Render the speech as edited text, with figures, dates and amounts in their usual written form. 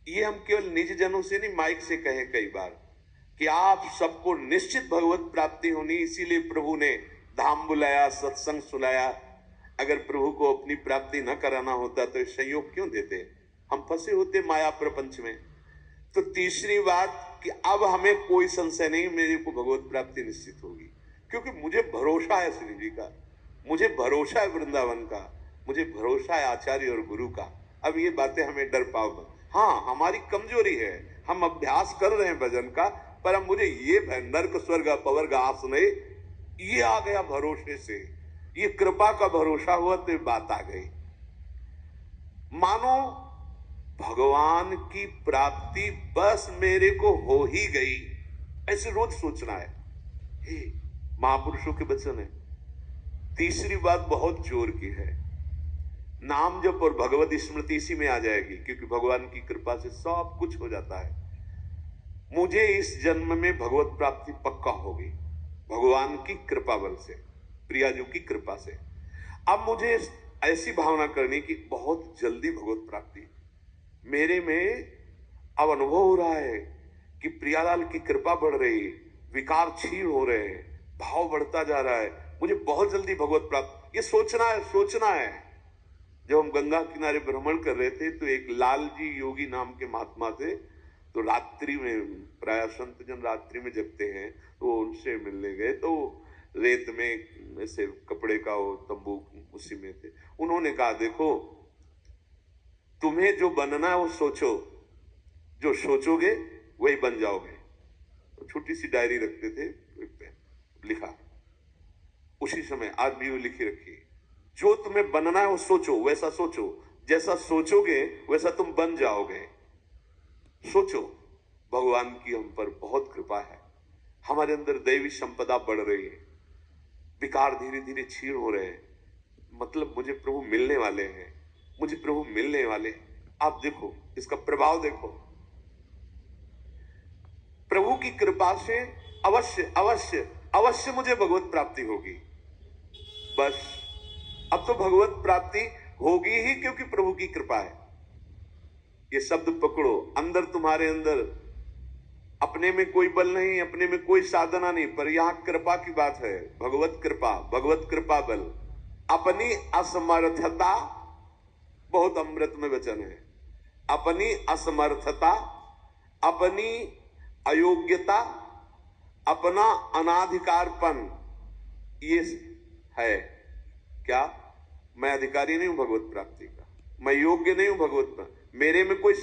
ये हम केवल निज जनों से नहीं, माइक से कहे कई बार कि आप सबको निश्चित भगवत प्राप्ति होनी, इसीलिए प्रभु ने धाम बुलाया, सत्संग सुनाया। अगर प्रभु को अपनी प्राप्ति न कराना होता तो संयोग क्यों देते? हम फंसे होते माया प्रपंच में। तो तीसरी बात कि अब हमें कोई संशय नहीं, मेरे को भगवत प्राप्ति निश्चित होगी, क्योंकि मुझे भरोसा है श्री जी का, मुझे भरोसा है वृंदावन का, मुझे भरोसा है आचार्य और गुरु का। अब ये बातें हमें डर पाओ। हाँ, हमारी कमजोरी है, हम अभ्यास कर रहे हैं भजन का, पर अब मुझे ये नर्क स्वर्ग अपवर्ग आस नहीं, ये आ गया भरोसे से, ये कृपा का भरोसा हुआ तो बात आ गई। मानो भगवान की प्राप्ति बस मेरे को हो ही गई, ऐसे रोज सोचना है। हे महापुरुषों के वचन है। तीसरी बात बहुत जोर की है, नाम जप और भगवत स्मृति इसी में आ जाएगी, क्योंकि भगवान की कृपा से सब कुछ हो जाता है। मुझे इस जन्म में भगवत प्राप्ति पक्का होगी, भगवान की कृपा बल से, प्रियाजू की कृपा से। अब मुझे ऐसी भावना करनी कि बहुत जल्दी भगवत प्राप्ति मेरे में अब अनुभव हो रहा है कि प्रियालाल की कृपा बढ़ रही, विकार क्षीण हो रहे हैं, भाव बढ़ता जा रहा है, मुझे बहुत जल्दी भगवत प्राप्त, ये सोचना है, सोचना है। जब हम गंगा किनारे भ्रमण कर रहे थे तो एक लाल जी योगी नाम के महात्मा थे, तो रात्रि में, प्राय संत जन रात्रि में जगते हैं, तो उनसे मिलने गए, तो रेत में ऐसे कपड़े का वो तंबू उसी में थे। उन्होंने कहा, देखो तुम्हें जो बनना है वो सोचो, जो सोचोगे वही बन जाओगे। तो छोटी सी डायरी रखते थे, लिखा उसी समय, आज भी वो लिखी रखी, जो तुम्हें बनना है वो सोचो, वैसा सोचो, जैसा सोचोगे वैसा तुम बन जाओगे। सोचो, भगवान की हम पर बहुत कृपा है, हमारे अंदर दैवी संपदा बढ़ रही है, विकार धीरे धीरे क्षीण हो रहे हैं, मतलब मुझे प्रभु मिलने वाले हैं, मुझे प्रभु मिलने वाले हैं। आप देखो इसका प्रभाव, देखो प्रभु की कृपा से अवश्य अवश्य अवश्य मुझे भगवत प्राप्ति होगी। बस अब तो भगवत प्राप्ति होगी ही, क्योंकि प्रभु की कृपा है। ये शब्द पकड़ो, अंदर तुम्हारे अंदर अपने में कोई बल नहीं, अपने में कोई साधना नहीं, पर यहां कृपा की बात है, भगवत कृपा, भगवत कृपा बल। अपनी असमर्थता, बहुत अमृत में वचन है, अपनी असमर्थता, अपनी अयोग्यता, अपना अनाधिकारपन, ये है क्या? मैं अधिकारी नहीं हूं भगवत प्राप्ति का, मैं योग्य नहीं हूं भगवत प्राप्ति, मेरे में कोई